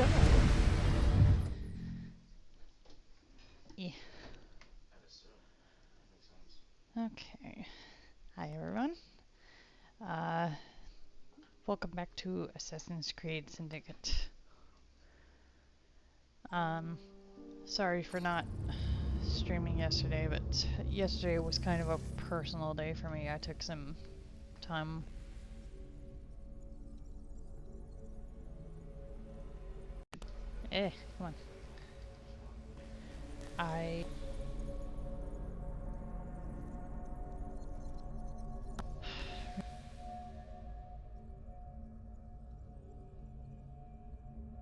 go. Yeah. Okay. Hi everyone. Uh, Welcome back to Assassin's Creed Syndicate. Sorry for not streaming yesterday, but yesterday was kind of a personal day for me. I took some time. Come on.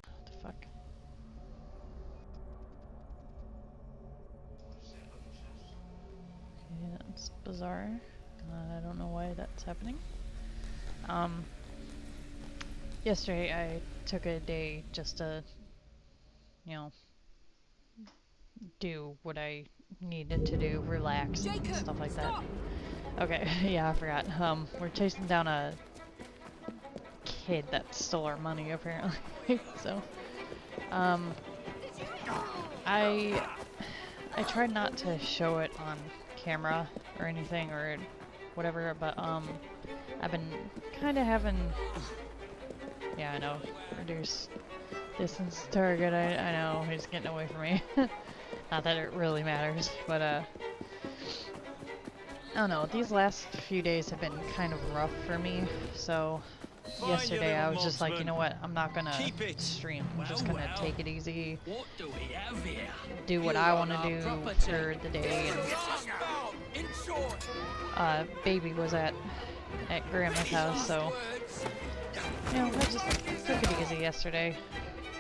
What the fuck? Okay, that's bizarre. I don't know why that's happening. Yesterday I took a day just to, you know, do what I needed to do, relax, and stuff like that. Okay, yeah, I forgot. We're chasing down a kid that stole our money, apparently. So, I tried not to show it on camera or anything or whatever, but, I've been kind of having, yeah, I know, reduce distance target, I know, he's getting away from me. Not that it really matters, but, I don't know, these last few days have been kind of rough for me, so yesterday I was just like, you know what, I'm not gonna stream, I'm just gonna take it easy, do what I want to do for the day, and baby was at Grandma's house, so, you know, I just took it easy yesterday.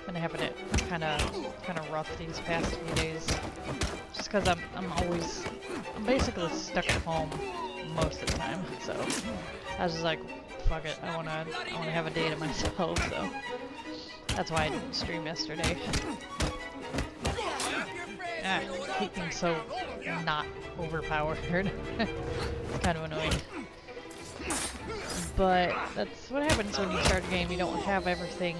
Been having it kind of rough these past few days, just because I'm basically stuck at home most of the time. So I was just like, fuck it, I wanna have a day to myself. So that's why I didn't stream yesterday. I hate being so not overpowered. It's kind of annoying. But that's what happens when you start a game. You don't have everything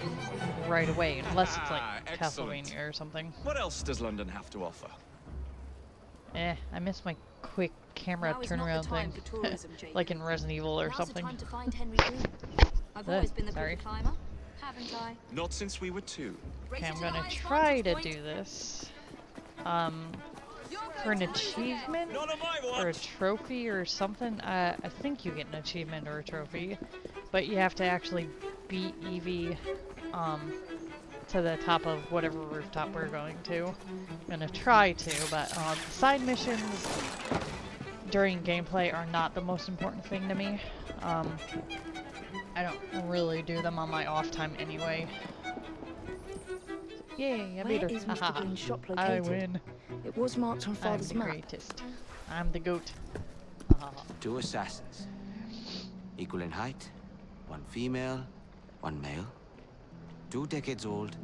right away, unless it's like Castlevania or something. What else does London have to offer? I miss my quick camera turnaround thing, like in Resident Evil or something. I've always been the quick climber, haven't I? Not since we were two. Okay, I'm gonna try to do this. For an achievement or a trophy or something, I think you get an achievement or a trophy, but you have to actually beat Evie to the top of whatever rooftop we're going to. I'm gonna try to, but the side missions during gameplay are not the most important thing to me. I don't really do them on my off time anyway. Yay, I beat her. Haha, I win. It was marked on Father's map. I'm the greatest. I'm the goat. Two assassins. Equal in height. One female, one male. 2 decades old,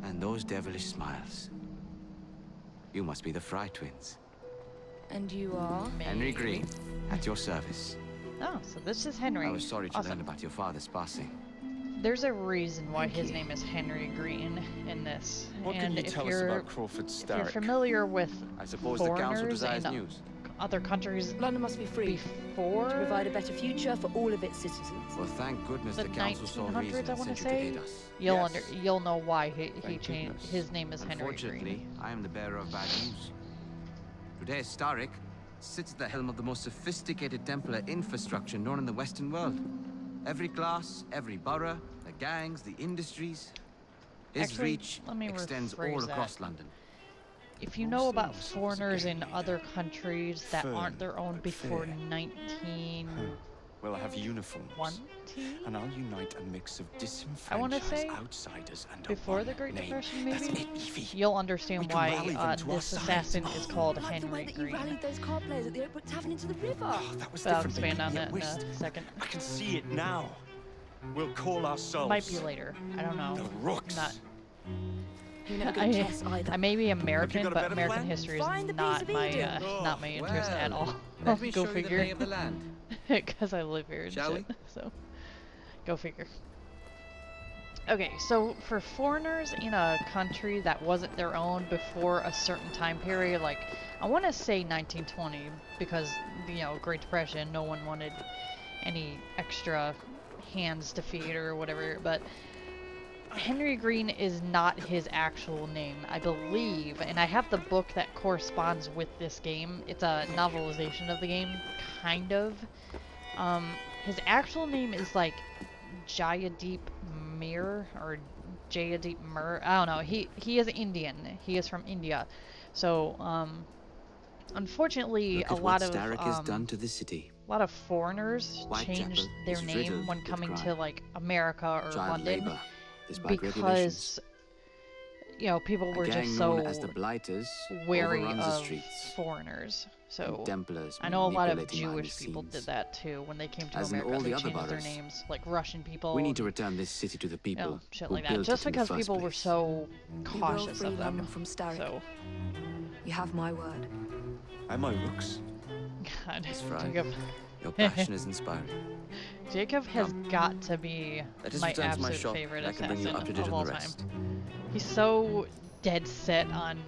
and those devilish smiles. You must be the Fry twins. And you are? Henry Green, at your service. Oh, so this is Henry. I was sorry to Awesome. learn about your father's passing. There's a reason why his name is Henry Green in this. What and can you if tell us you're, about Crawford if you're Starrick? familiar with I suppose the council foreigners desires in news. other countries London must be free before to provide a better future for all of its citizens. Well, thank goodness the the council saw 1900s, reason I and want to sent you to say, aid us. you'll know why he Thank changed. goodness. His name is Henry Unfortunately, Green. I am the bearer of bad news. Today, Starrick sits at the helm of the most sophisticated Templar infrastructure known in the Western world. Every class, every borough, the gangs, the industries. His Actually, reach let me extends rephrase all that. across London. If you know about foreigners in other countries that aren't their own before 1920, We'll have uniforms, and I'll unite a mix of I want to disenfranchised say outsiders under before one the Great name. Depression, That's maybe, it, Evie. you'll understand We can rally why them to our this side. assassin is called Like the way Henry that you Green. rallied those card players at the Oakbrook Tavern into the river. Oh, that was But I'll different expand than on Kenya that in West. a second. I can see it now. We'll call ourselves Might be later. I don't know. the Rooks. Not. You're never going to chess either. I may be American, got a but better American plan? history is Find the not piece of my Eden. not my interest at all. Let me Go show you the figure. lay of the land. Because I live here and Shall shit. So, go figure. Okay, so for foreigners in a country that wasn't their own before a certain time period, like, I want to say 1920, because, you know, Great Depression, no one wanted any extra hands to feed or whatever, but Henry Green is not his actual name, I believe, and I have the book that corresponds with this game. It's a novelization of the game, kind of. His actual name is like Jayadeep Mir or Jayadeep Mir. I don't know. He is Indian. He is from India. So, unfortunately, Look a at lot what of Starrick has done to the city. a lot of foreigners changed Whitechapel their is name riddled when with coming to crime. like America or Child London labor, despite regulations. because you know people were A gang just known so as the Blighters wary overruns of the streets. foreigners. So And Templars I know a lot of manipulating behind Jewish the people scenes. did that too when they came to As in America. all They the other changed their boroughs. names, like Russian people. We need to and, return this city to the you people know, shit who like that. built Just it in the because first people were place. so You will cautious free of them. London from Starrick. So, You have my word. And my rooks. God, Miss Fry, Jacob. your passion is inspiring. Jacob has got to be Let us my return to my absolute shop, favorite and I can bring you assassin up to date of on all the time. rest. He's so dead set on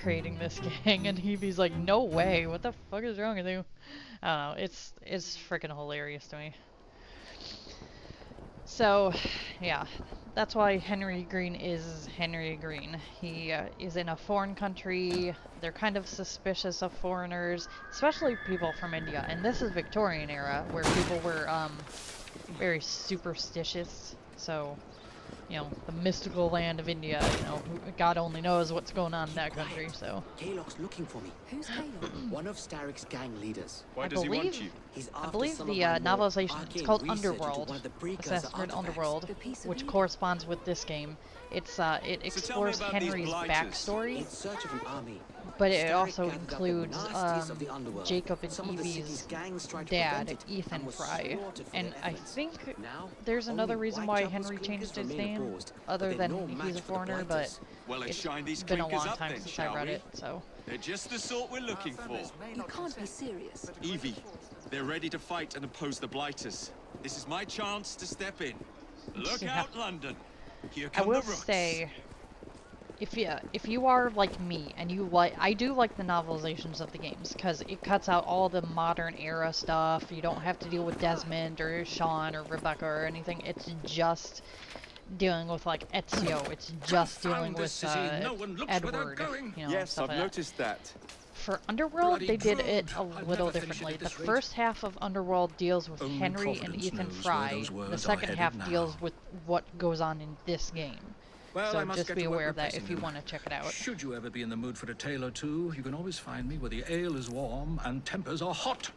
creating this gang, and he's like, "No way! What the fuck is wrong with you?" I don't know. It's freaking hilarious to me. So, yeah, that's why Henry Green is Henry Green. He is in a foreign country. They're kind of suspicious of foreigners, especially people from India. And this is Victorian era, where people were very superstitious. So, you know, the mystical land of India, you know, God only knows what's going on in that country, so. Kaylock's looking for me. Who's Caleb? One of Starrick's gang leaders. Why I does he want believe- you? He's I after believe some the of my more novelization, it's arcane called research into Underworld, one of the precursor Assassin's Creed artifacts. Underworld, The piece of which meat. corresponds with this game. It's it explores about these Henry's blighters. backstory, In search of an army. but it Starrick also gathered up the includes nasties of the underworld. Jacob and Some of the city's Evie's gangs tried to dad, prevent it Ethan and were Fry. slaughtered for And their I efforts. think Now, there's another only reason why Whitechapel's Henry clinkers changed his remain name, opposed, other but they're than no match he's a for the foreigner, but blighters. Well, let's it's shine these been a clinkers long up time then, since I shall read we? it, so. They're just the sort we're looking for. You can't be serious. Evie, they're ready to fight and oppose the Blighters. This is my chance to step in. Look Yeah. out, London. Here I come will the rooks. say, if you are like me and you like, I do like the novelizations of the games because it cuts out all the modern era stuff. You don't have to deal with Desmond or Sean or Rebecca or anything. It's just dealing with like Ezio. It's just dealing with Edward. You know, Yes, stuff I've like that. noticed that. For Underworld, Bloody they did drood. it a I'll little never finish it differently. at The this rate. first half of Underworld deals with Only Henry and Providence Ethan knows where Fry. those The words are second headed half now. deals with what goes on in this game. Well, So I must just get be to work aware of that replacing if you them. want to check it out. Should you ever be in the mood for a tale or two, you can always find me where the ale is warm and tempers are hot.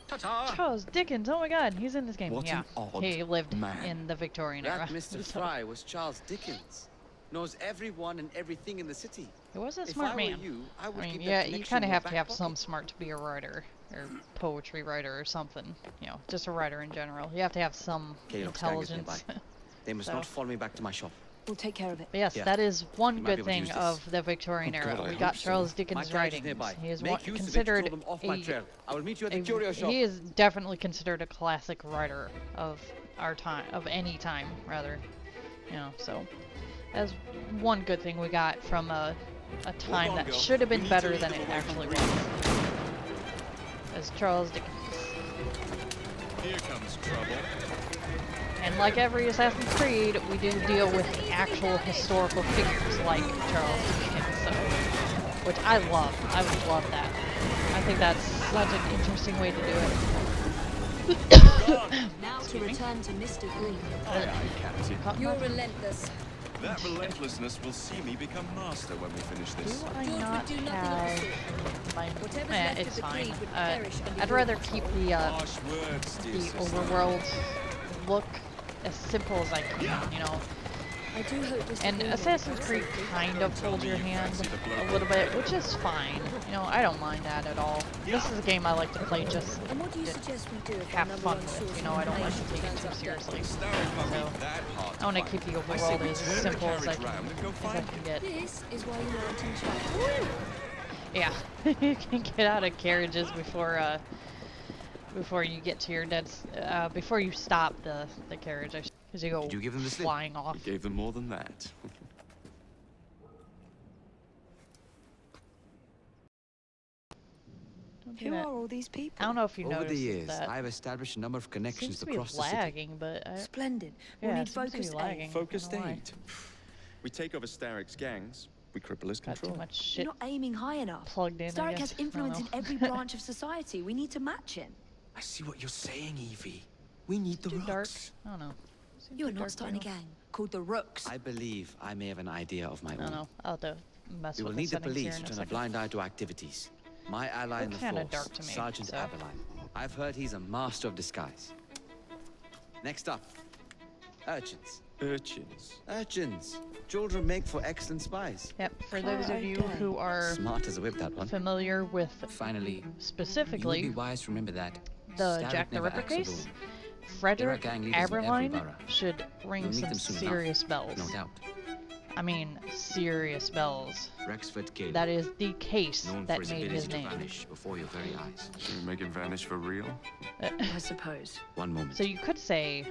Ta-ta! Charles Dickens, oh my god, he's in this game. What yeah, an odd he lived man. in the Victorian era. That Mr. So, Fry was Charles Dickens. Knows everyone and everything in the city. he was a If smart I were man. you, I would I mean, keep yeah, that you connection kind in of your have to back have some pocket. smart to be a writer, or poetry writer or something. You know, just a writer in general. You have to have some Kaylock's gang is intelligence. nearby. They must So. not follow me back to my shop. We'll take care of it. But yes, Yeah. that is one You might be good able to thing use this. of the Victorian Oh, era. God, I We got hope so. Charles My Dickens' carriage is writings. nearby. He is Make one, use of it to considered throw them off my a, trail. I will meet you at a- the curio shop. he is definitely considered a classic writer of our time, of any time, rather. You know, so that's one good thing we got from a time on, that girl. should have We been need to better lead than them it away from actually Green. was. As Charles Dickens. Here comes trouble. And like every Assassin's Creed, we do deal with actual historical figures like Charles Dickens, so, which I love. I would love that. I think that's such an interesting way to do it. Now to return to Mr. Green. Aye, aye, Captain. You're relentless. That relentlessness will see me become master when we finish Do this. I George not would do nothing of the have sort. my... Whatever's Eh, left it's of the fine. creed would perish under I'd your rather control. keep the Harsh words, dear sister. overworld look as simple as I can, you know. I do hope Mr. And Green Assassin's will Creed accept it. kind of holds your hand a little bit, which is fine. You know, I don't mind that at all. This is a game I like to play just And what do you to suggest we do if have our number fun one with. source You know, of I don't like to information take it turns too up dead? seriously. Starrick can't So, be that hard to I want to find. keep the I say overworld we as turn the simple as I carriage can, round and go as I find can get. This is why you aren't in charge. Yeah, you can get out of carriages before you get to your before you stop the carriage. Because you go Did you give them the slip? flying off. We gave them more than that. Don't do Who that. are all these people? I don't know if you Over noticed the years, that. I've established a number of connections Seems to be across the city. lagging, but Splendid. yeah, We'll it need seems to be focused lagging. aid. Focused I don't know why. aid. We take over Starrick's gangs. We cripple his Got too control. much You're shit not aiming high enough. plugged in. I Starrick guess. has influence I in don't know. every branch of society. We need to match him. I see what you're saying, Evie. We need the Too dark. rocks. I don't know. Seems You are too not dark starting a for you. gang called the Rooks. I believe I may have an idea of my I don't own. know. I'll have to mess We will with the need the settings here police in to a turn a second. blind eye to activities. My ally in the kinda force, dark to me, Sergeant so. Aberline. I've heard he's a master of disguise. Next up, urchins. Urchins. Urchins. Children make for excellent spies. Yep. For those of you who are Smart as a whip, that one. familiar with Finally, you would specifically be wise to remember that the Starrick Jack the never Ripper acts case, alone. Frederick gang leaders in every Aberline borough. should ring You'll meet some them soon serious enough, bells. no doubt. I mean, serious bells. Rexford Gill, That is the case known that for his made ability his to name. vanish before your very eyes. Should we make him vanish for real? I suppose. One moment. So you could say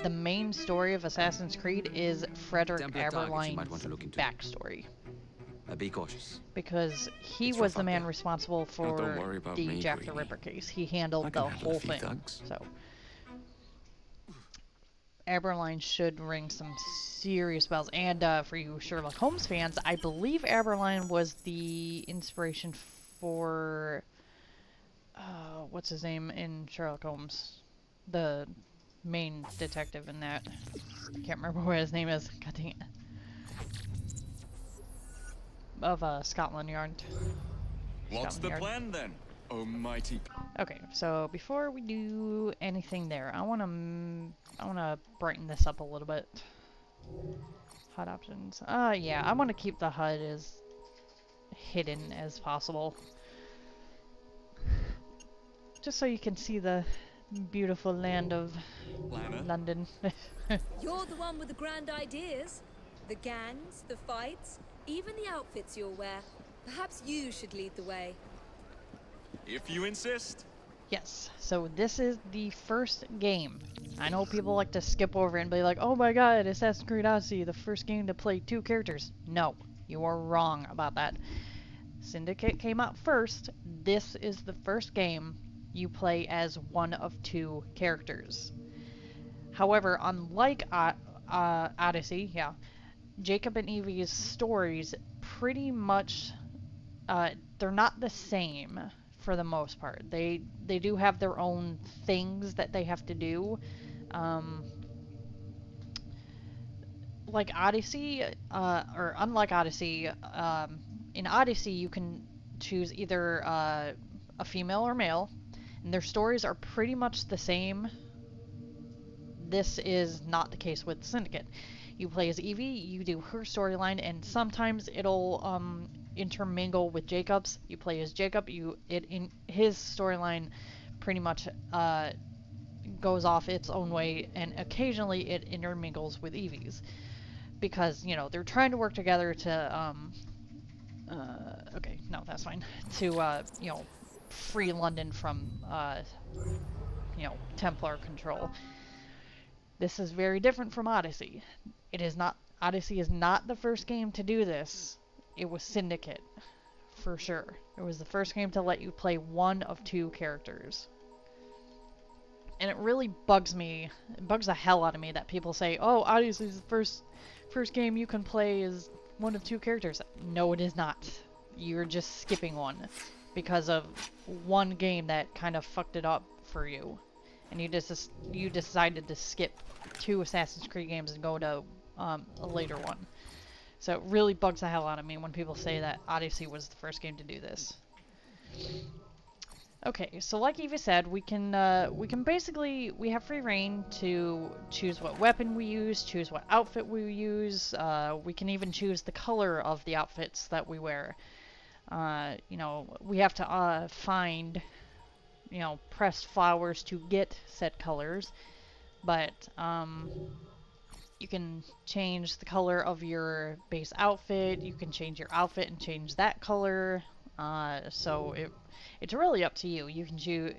the main story of Assassin's Creed is Frederick Templar targets you might want Aberline's to look into. backstory. Be cautious. Because he It's was rough the out man there. responsible Oh, don't for worry about the me, Jack the Greenie. Ripper case. He I handled can the handle a whole few thing. thugs. So Aberline should ring some serious bells. And for you Sherlock Holmes fans, I believe Aberline was the inspiration for what's his name in Sherlock Holmes, the main detective in that. I can't remember what his name is. God dang it. Of Scotland Yard. What's Scotland the Yard. plan then? Almighty. Okay, so before we do anything there, I wanna brighten this up a little bit. HUD options. Yeah, I want to keep the HUD as hidden as possible, just so you can see the beautiful land of Lana. London. You're the one with the grand ideas. The gangs, the fights, even the outfits you'll wear. Perhaps you should lead the way. If you insist. Yes, so this is the first game. I know people like to skip over it and be like, oh my god, Assassin's Creed Odyssey, the first game to play 2 characters. No, you are wrong about that. Syndicate came out first. This is the first game you play as one of 2 characters. However, unlike Odyssey, yeah, Jacob and Evie's stories pretty much, they're not the same for the most part. They do have their own things that they have to do. Like Odyssey, or unlike Odyssey, in Odyssey you can choose either a female or male, and their stories are pretty much the same. This is not the case with Syndicate. You play as Evie, you do her storyline, and sometimes it'll intermingle with Jacob's. You play as Jacob, in his storyline pretty much goes off its own way, and occasionally it intermingles with Evie's, because you know they're trying to work together to okay, no, that's fine, to you know, free London from you know, Templar control. This is very different from Odyssey. It is not. Odyssey is not the first game to do this. It was Syndicate, for sure. It was the first game to let you play one of 2 characters. And it really bugs me, it bugs the hell out of me that people say, oh, Odyssey is the first game you can play as one of 2 characters. No, it is not. You're just skipping one because of one game that kind of fucked it up for you. And you decided to skip 2 Assassin's Creed games and go to a later one. So it really bugs the hell out of me when people say that Odyssey was the first game to do this. Okay, so like Eva said, we can basically, we have free reign to choose what weapon we use, choose what outfit we use. We can even choose the color of the outfits that we wear. You know, we have to find, you know, pressed flowers to get set colors, but you can change the color of your base outfit. You can change your outfit and change that color. So it's really up to you. You can choose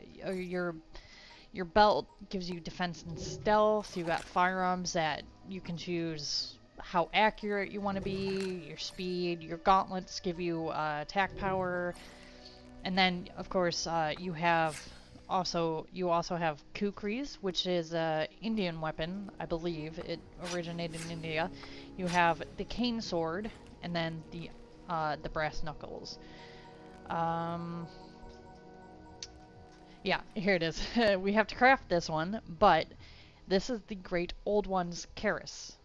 Your belt gives you defense and stealth. You got firearms that you can choose how accurate you want to be, your speed. Your gauntlets give you attack power. And then, of course, you also have kukris, which is a Indian weapon, I believe. It originated in India. You have the cane sword, and then the brass knuckles. Yeah, here it is. We have to craft this one, but this is the Great Old One's Karis.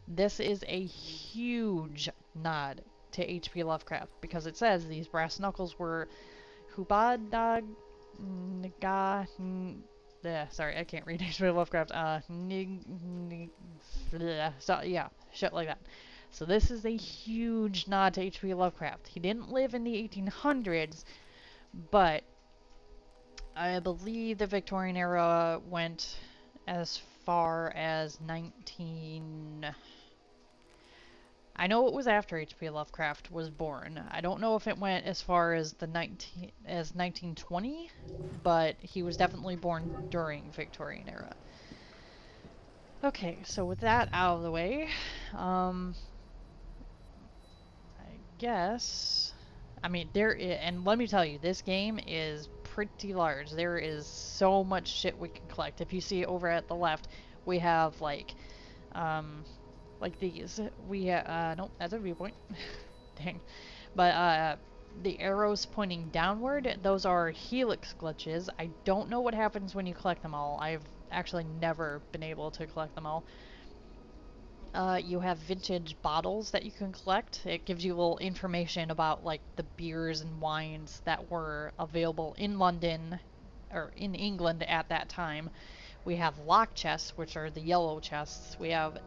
This is a huge nod to H.P. Lovecraft because it says these brass knuckles were Hubadag Nga. Sorry, I can't read H.P. Lovecraft. So, yeah, shit like that. So this is a huge nod to H.P. Lovecraft. He didn't live in the 1800s, but I believe the Victorian era went as far as 19... I know it was after H.P. Lovecraft was born. I don't know if it went as far as 1920, but he was definitely born during Victorian era. Okay, so with that out of the way, I guess... I mean, and let me tell you, this game is pretty large. There is so much shit we can collect. If you see over at the left, we have like these. Nope, that's a viewpoint. Dang. But the arrows pointing downward, those are helix glitches. I don't know what happens when you collect them all. I've actually never been able to collect them all. You have vintage bottles that you can collect. It gives you a little information about like the beers and wines that were available in London or in England at that time. We have lock chests, which are the yellow chests. We have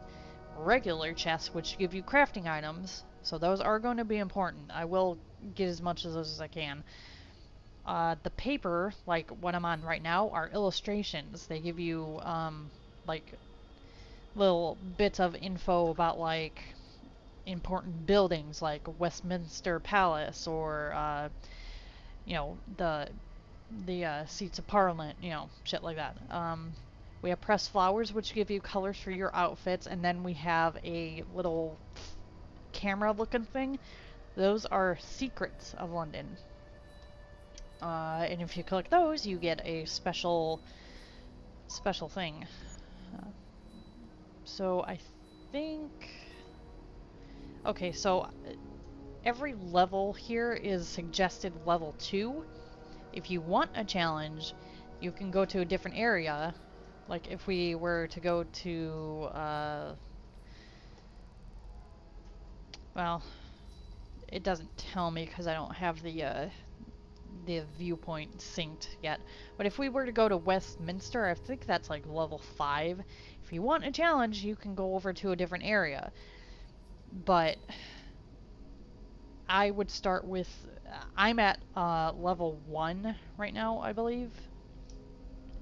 regular chests, which give you crafting items. So those are going to be important. I will get as much of those as I can. The paper, like what I'm on right now, are illustrations. They give you like little bits of info about like important buildings like Westminster Palace or you know, the seats of Parliament, you know, shit like that. We have pressed flowers, which give you colors for your outfits, and then we have a little camera looking thing. Those are secrets of London. And if you collect those, you get a special thing. So I think... Okay, so every level here is suggested level 2. If you want a challenge, you can go to a different area. Like if we were to go to, well, it doesn't tell me because I don't have the viewpoint synced yet. But if we were to go to Westminster, I think that's like level 5. If you want a challenge, you can go over to a different area. But I would start with... I'm at level 1 right now, I believe.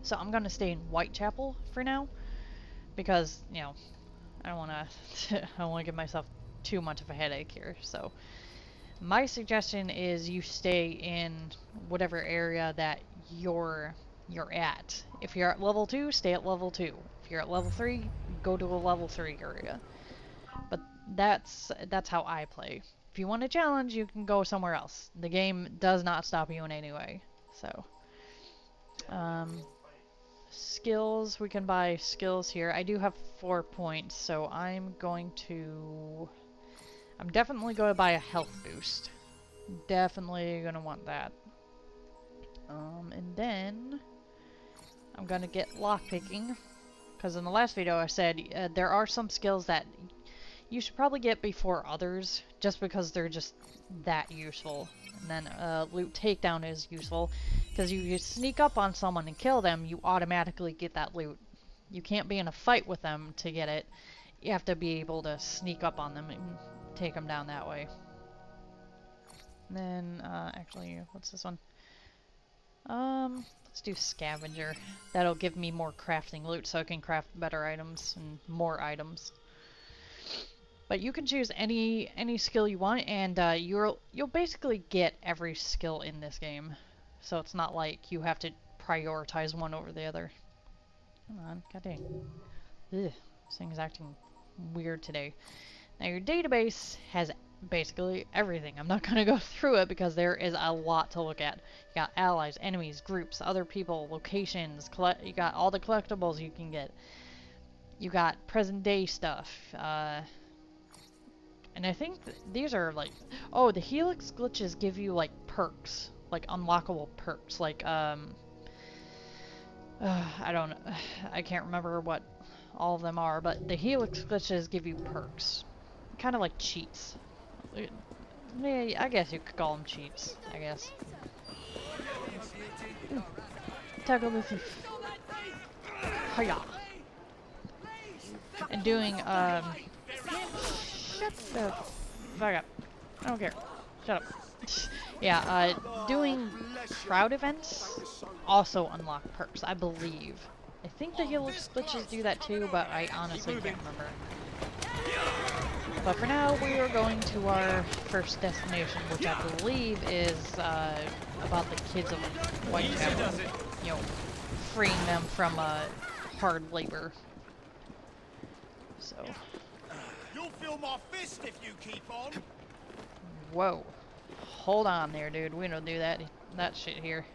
So I'm gonna stay in Whitechapel for now. Because, you know, I don't wanna... I don't wanna give myself too much of a headache here, so... My suggestion is you stay in whatever area that you're at. If you're at level 2, stay at level 2. If you're at level 3, go to a level 3 area. But that's how I play. If you want a challenge, you can go somewhere else. The game does not stop you in any way. So, skills, we can buy skills here. I do have 4 points, so I'm definitely going to buy a health boost. Definitely going to want that. And then I'm going to get lockpicking. Because in the last video I said there are some skills that you should probably get before others. Just because they're just that useful. And then loot takedown is useful. Because you sneak up on someone and kill them, you automatically get that loot. You can't be in a fight with them to get it. You have to be able to sneak up on them and take them down that way. And then, actually, what's this one? Let's do scavenger. That'll give me more crafting loot so I can craft better items and more items. But you can choose any skill you want, and you'll basically get every skill in this game. So it's not like you have to prioritize one over the other. Come on, god dang. Ugh, this thing's acting weird today. Now your database has basically everything. I'm not going to go through it because there is a lot to look at. You got allies, enemies, groups, other people, locations, you got all the collectibles you can get. You got present day stuff. And I think these are like, oh, the Helix glitches give you like perks, like unlockable perks, like I don't know, I can't remember what all of them are, but the Helix glitches give you perks, kind of like cheats. Yeah, I guess you could call them cheats, I guess. Tackle the thief. Hiya. And doing shut the fuck up. I don't care. Shut up. Yeah, doing crowd events also unlock perks, I believe. I think the Helix glitches do that too, but I honestly can't remember. But for now, we are going to our first destination, which I believe is about the kids of Whitechapel. You know, freeing them from hard labor. So. You'll feel my fist if you keep on. Whoa. Hold on there, dude. We don't do that shit here.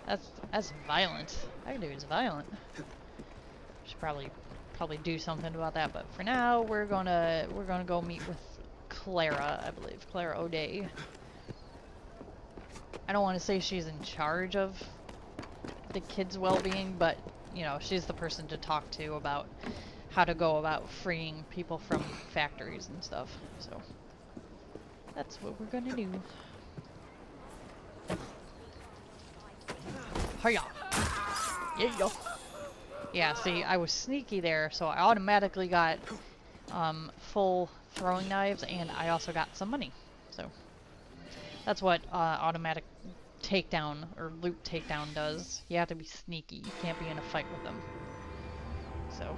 That's violent. That dude is violent. Should probably do something about that, but for now we're gonna go meet with Clara, I believe. Clara O'Day. I don't want to say she's in charge of the kids' well-being, but you know, she's the person to talk to about how to go about freeing people from factories and stuff. So that's what we're gonna do. Hiya! Yeah. Yeah, see, I was sneaky there, so I automatically got full throwing knives, and I also got some money. So that's what automatic takedown or loot takedown does. You have to be sneaky. You can't be in a fight with them. So.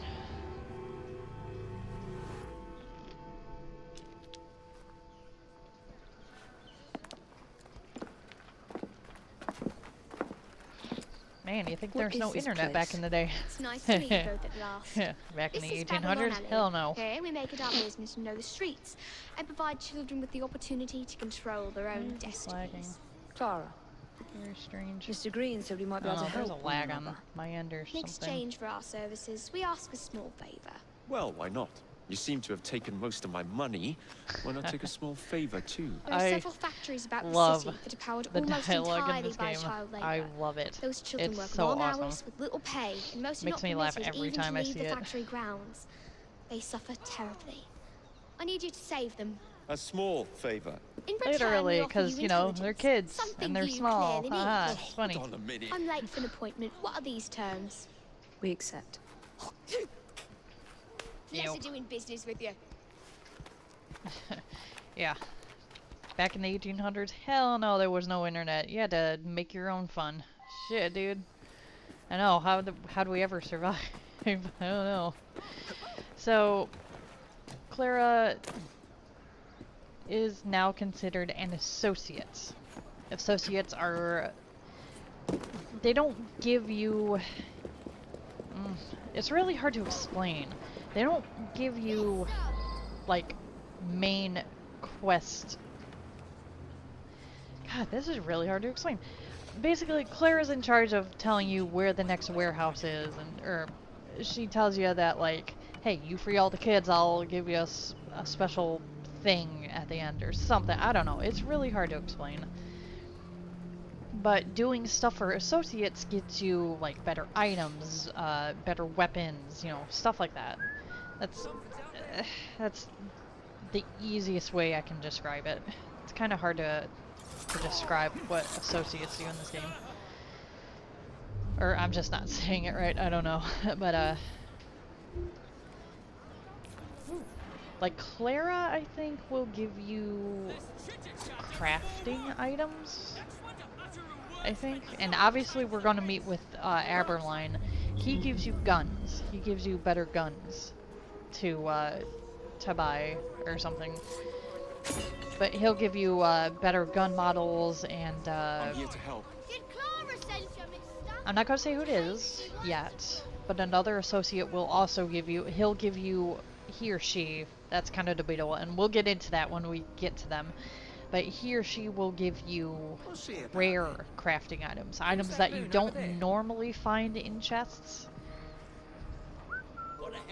Man, you think there's no internet back in the day? It's nice to meet you both at last. Yeah, back in This the is 1800s? Babylon Alley. Hell no. Here we make it our business to know the streets and provide children with the opportunity to control their own destinies. Clara, Very strange. Mr. Green said we might be I able don't to know, help. there's a lag on my end or In something. exchange for our services, we ask a small favor. Well, why not? You seem to have taken most of my money. Why not take a small favor too? There are I several factories about the love city that are powered The almost dialogue in entirely this by game. child labor. I love it. Those children It's work so long awesome. hours with little pay, and most are Makes not me laugh permitted every even time to I leave see the it. factory grounds. They suffer terribly. I need you to save them. A small favor. In return, Literally, we offer because, you you know, they're intelligence, kids, something and they're you small. clearly Haha, need. it's funny. Hold on a minute. I'm late for an appointment. What are these terms? We accept. Pleasure doing business with you. Yeah. Back in the 1800s, hell no, there was no internet. You had to make your own fun. Shit, dude. I know, how do we ever survive? I don't know. So, Clara is now considered an associate. Associates are... They don't give you... it's really hard to explain. They don't give you, like, main quest. God, this is really hard to explain. Basically, Claire's in charge of telling you where the next warehouse is, or she tells you that, like, hey, you free all the kids, I'll give you a special thing at the end, or something. I don't know. It's really hard to explain. But doing stuff for associates gets you, like, better items, better weapons, you know, stuff like that. That's the easiest way I can describe it. It's kind of hard to describe what associates do in this game. Or I'm just not saying it right, I don't know. But, like Clara, I think, will give you crafting items, I think. And obviously we're going to meet with Aberline. He gives you guns. He gives you better guns to buy or something. But he'll give you better gun models and I'm here to help. Did Clara send you, mister? I'm not going to say who it is yet, but another associate will also give you, he or she, that's kind of debatable, and we'll get into that when we get to them, but he or she will give you rare crafting items, items that you don't normally find in chests.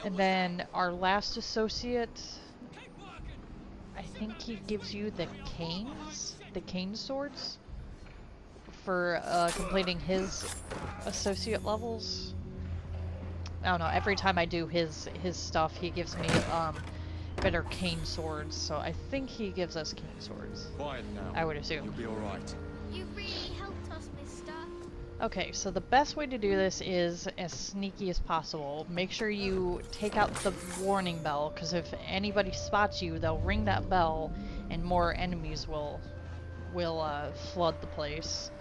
And then our last associate, I think he gives you the cane swords for completing his associate levels. I don't know, every time I do his stuff, he gives me better cane swords, so I think he gives us cane swords. Quiet now. I would assume. You'll be alright. You really helped us, mister. Okay, so the best way to do this is as sneaky as possible. Make sure you take out the warning bell, because if anybody spots you, they'll ring that bell, and more enemies will flood the place.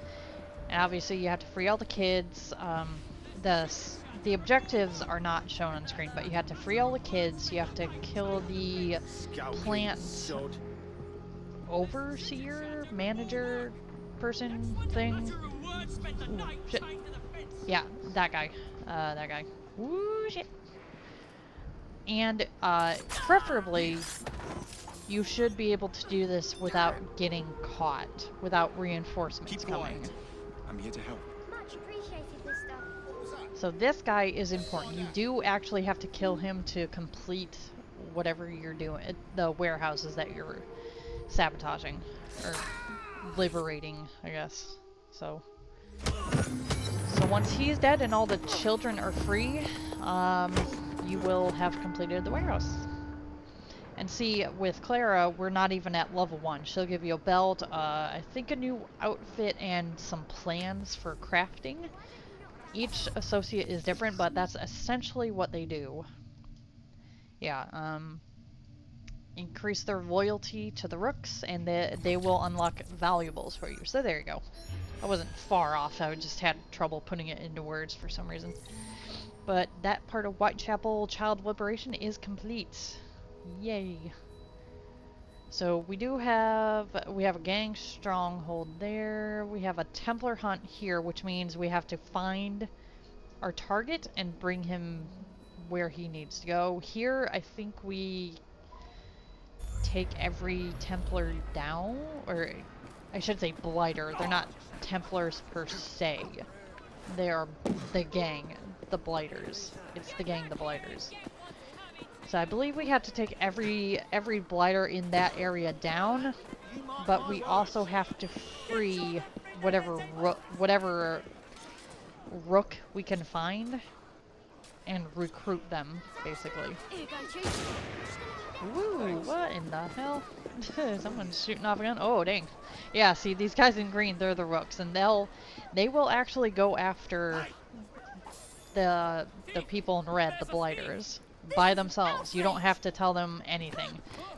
And obviously you have to free all the kids. The objectives are not shown on screen, but you have to free all the kids, you have to kill the plant overseer, manager, person thing. Ooh, shit. Yeah, that guy. That guy. Ooh, shit. And, preferably, you should be able to do this without getting caught, without reinforcements coming. Quiet. I'm here to help. Much appreciated, mister. So this guy is important. You do actually have to kill him to complete whatever you're doing, the warehouses that you're sabotaging, or liberating, I guess. So once he's dead and all the children are free, you will have completed the warehouse. And see, with Clara, we're not even at level 1. She'll give you a belt, I think a new outfit, and some plans for crafting. Each associate is different, but that's essentially what they do. Yeah, increase their loyalty to the rooks, and they will unlock valuables for you. So there you go. I wasn't far off, I just had trouble putting it into words for some reason. But that part of Whitechapel Child Liberation is complete. Yay. So we have a gang stronghold there. We have a Templar hunt here, which means we have to find our target and bring him where he needs to go. Here, I think we take every Templar down, or I should say blighter. They're not Templars per se. They are the gang, the blighters. It's the gang, the blighters. So I believe we have to take every blighter in that area down, but we also have to free whatever rook we can find and recruit them, basically. Woo! What in the hell? Someone's shooting off a gun. Oh dang! Yeah, see these guys in green, they're the rooks, and they will actually go after the people in red, the blighters, by themselves. You don't have to tell them anything.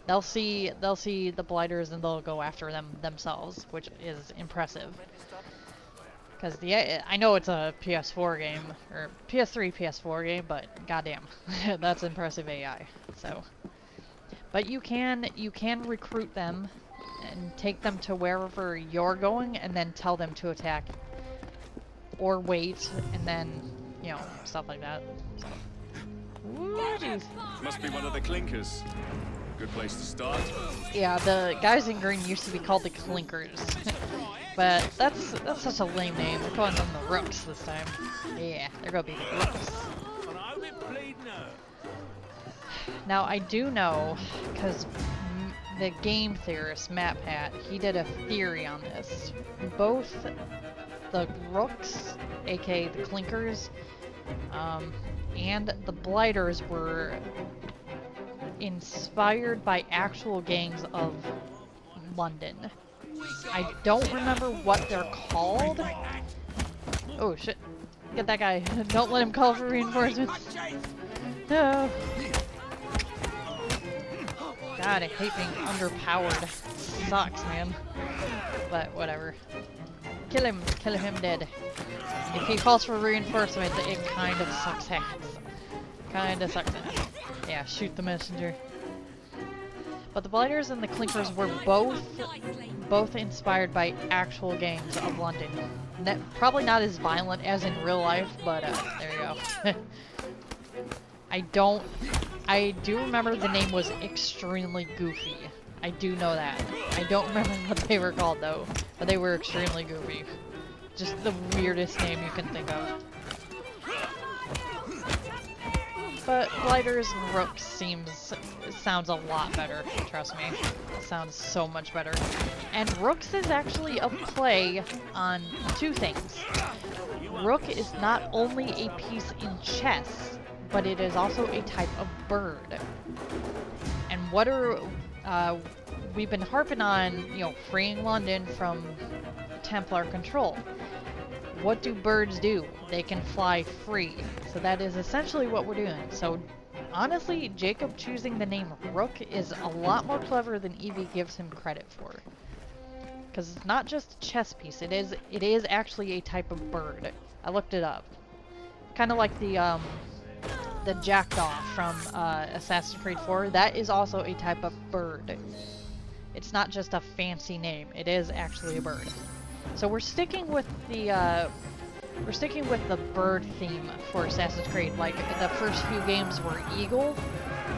They'll see the blighters and they'll go after them themselves, which is impressive. Because I know it's a PS4 game, or PS3, PS4 game, but goddamn, that's impressive AI. So, but you can recruit them and take them to wherever you're going, and then tell them to attack, or wait, and then stuff like that. So. Ooh, geez. Must be one of the clinkers. Good place to start. Yeah, the guys in green used to be called the Clinkers. But that's such a lame name. We're calling them the Rooks this time. Yeah, they're gonna be the Rooks. Now I do know, because the game theorist, Matt Pat, he did a theory on this. Both the Rooks, aka the Clinkers, and the Blighters were inspired by actual gangs of London. I don't remember what they're called. Oh shit. Get that guy. Don't let him call for reinforcements. No. God, I hate being underpowered. Sucks, man. But whatever. Kill him. Kill him dead. If he calls for reinforcements, it kind of sucks ass. Kinda sucks ass. Yeah, shoot the messenger. But the Blighters and the Clinkers were both inspired by actual gangs of London. Probably not as violent as in real life, but there you go. I do remember the name was extremely goofy. I do know that. I don't remember what they were called though, but they were extremely goofy. Just the weirdest name you can think of. But Blighters and Rooks sounds a lot better, trust me. It sounds so much better. And Rooks is actually a play on two things. Rook is not only a piece in chess, but it is also a type of bird. And what are we've been harping on, you know, freeing London from Templar control. What do birds do? They can fly free. So that is essentially what we're doing. So honestly, Jacob choosing the name Rook is a lot more clever than Evie gives him credit for. Because it's not just a chess piece, it is actually a type of bird. I looked it up. Kind of like the jackdaw from Assassin's Creed 4. That is also a type of bird. It's not just a fancy name. It is actually a bird. So we're sticking with the bird theme for Assassin's Creed. Like the first few games were eagle,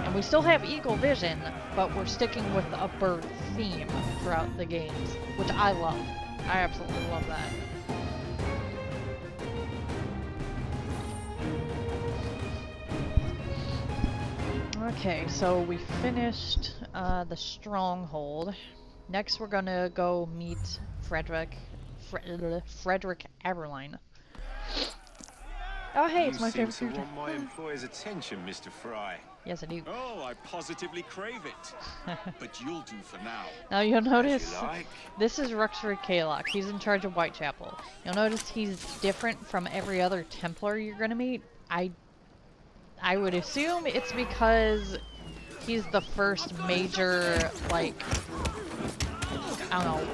and we still have eagle vision, but we're sticking with a bird theme throughout the games, which I love. I absolutely love that. Okay, so we finished the stronghold. Next, we're gonna go meet Frederick Aberline. Oh, hey, it's my favorite character. You want my employer's attention, Mr. Fry. Yes, I do. Oh, I positively crave it. But you'll do for now. Now you'll notice Like. this is Rexford Kaylock. He's in charge of Whitechapel. You'll notice he's different from every other Templar you're gonna meet. I would assume it's because he's the first major, like, I don't know,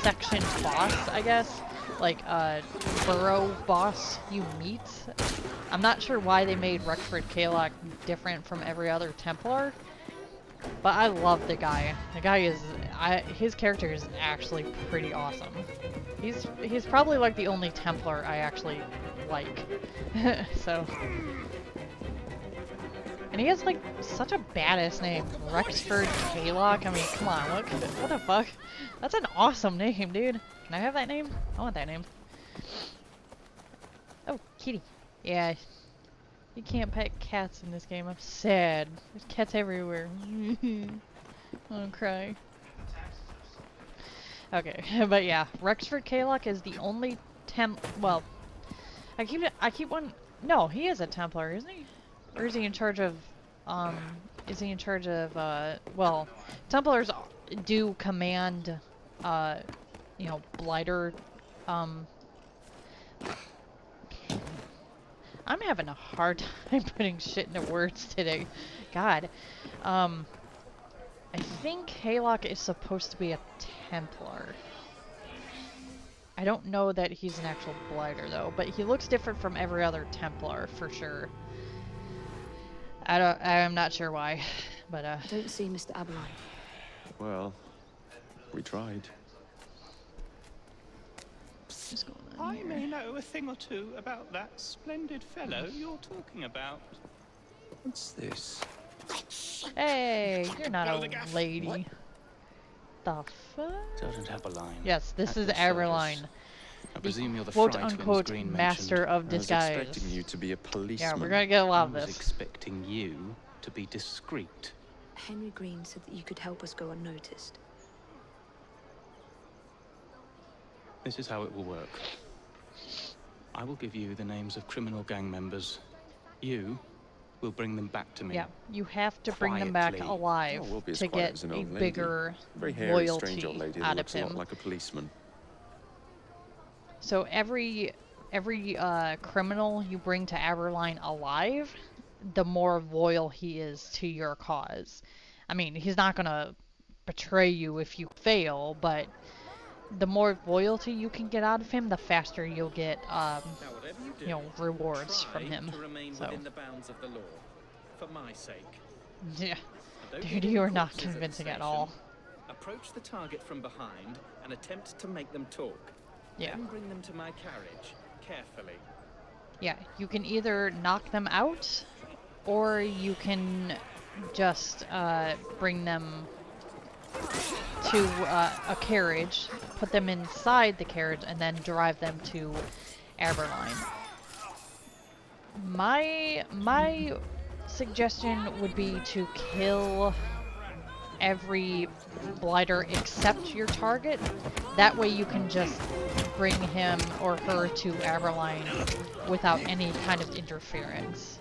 section boss, I guess. Like, borough boss you meet. I'm not sure why they made Rexford Kaylock different from every other Templar. But I love the guy. The guy is, his character is actually pretty awesome. He's probably like the only Templar I actually like. So. And he has like such a badass name, Rexford Kaylock. I mean, come on, what the fuck? That's an awesome name, dude. Can I have that name? I want that name. Oh, kitty. Yeah, you can't pet cats in this game. I'm sad. There's cats everywhere. I'm gonna cry. Okay, but yeah, Rexford Kaylock is the only well, I keep one. No, he is a Templar, isn't he? Or is he in charge of, well, Templars do command, you know, Blighter, I'm having a hard time putting shit into words today. God. I think Haylock is supposed to be a Templar. I don't know that he's an actual Blighter, though, but he looks different from every other Templar, for sure. I'm not sure why, but I don't see Mr. Aberline. Well, we tried. what's going on I here? may know a thing or two about that splendid fellow you're talking about. What's this? Hey, you're not Blow the a gaff. lady. What? The fuck? Sergeant Aberline. Yes, this At is your Aberline. service. I presume you're the quote-unquote Green master mentioned. of I was disguise. expecting you to be a policeman. Yeah, we're gonna get a lot I of was this. expecting you to be discreet. Henry Green said that you could help us go unnoticed. This is how it will work. I will give you the names of criminal gang members. You will bring them back to me. Yeah, you have to bring them back Quietly. alive Oh, we'll be as to quiet get as an a old lady. bigger Very hairy, loyalty strange old lady that out of looks a lot him. like a policeman. So every criminal you bring to Aberline alive, the more loyal he is to your cause. I mean, he's not gonna betray you if you fail, but the more loyalty you can get out of him, the faster you'll get, you know, rewards from him. To remain So, within the bounds of the law, for my sake. yeah, And don't dude, get you are any not corpses at the convincing at station. all. Approach the target from behind and attempt to make them talk. Yeah. Then bring them to my carriage, carefully. Yeah, you can either knock them out, or you can just bring them to a carriage, put them inside the carriage, and then drive them to Aberline. My suggestion would be to kill every blighter except your target. That way you can just bring him or her to Aberline without any kind of interference.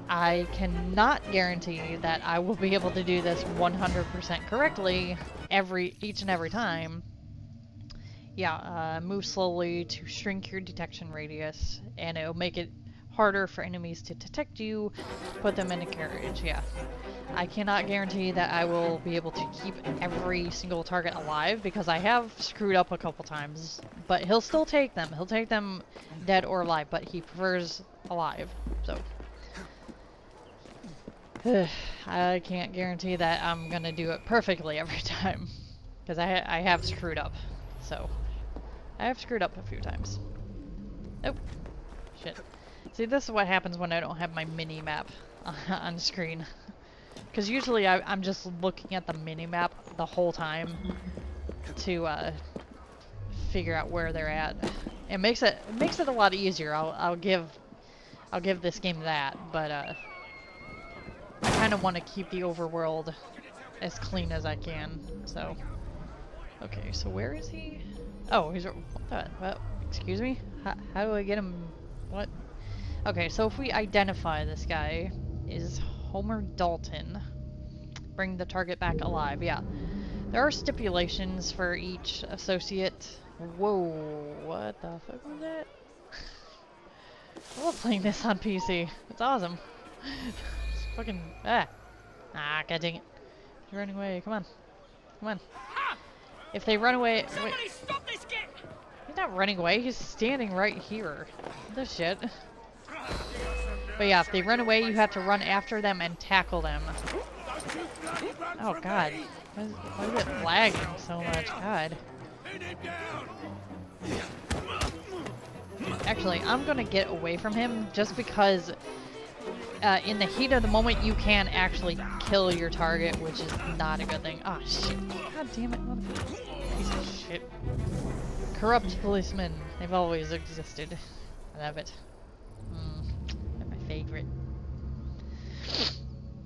I cannot guarantee that I will be able to do this 100% correctly each and every time. Yeah, move slowly to shrink your detection radius, and it'll make it harder for enemies to detect you. Put them in a carriage, yeah. I cannot guarantee that I will be able to keep every single target alive, because I have screwed up a couple times. But he'll still take them. He'll take them dead or alive, but he prefers alive, so. I can't guarantee that I'm gonna do it perfectly every time, because I have screwed up, so. I have screwed up a few times. Oh, shit. See, this is what happens when I don't have my mini-map on screen. Because usually I'm just looking at the mini-map the whole time to figure out where they're at. It makes it a lot easier. I'll give this game that, but I kind of want to keep the overworld as clean as I can. So, okay, so where is he? Oh, he's what? Excuse me? How do I get him? What? Okay, so if we identify this guy is Homer Dalton. Bring the target back alive. Yeah. There are stipulations for each associate. Whoa, what the fuck was that? I love playing this on PC. It's awesome. It's fucking god dang it. He's running away. Come on. Come on. If they run away, wait. Stop this kid! He's not running away, he's standing right here. What the shit? But yeah, if they run away, you have to run after them and tackle them. Oh god. Why is it lagging so much? God. Actually, I'm gonna get away from him just because in the heat of the moment you can actually kill your target, which is not a good thing. Oh shit. God damn it, motherfucker. Piece of shit. Corrupt policemen. They've always existed. I love it. They're my favorite.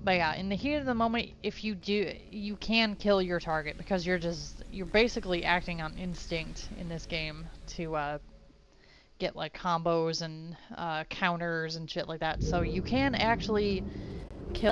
But yeah, in the heat of the moment, if you do, you can kill your target because you're basically acting on instinct in this game to get like combos and counters and shit like that. So you can actually kill.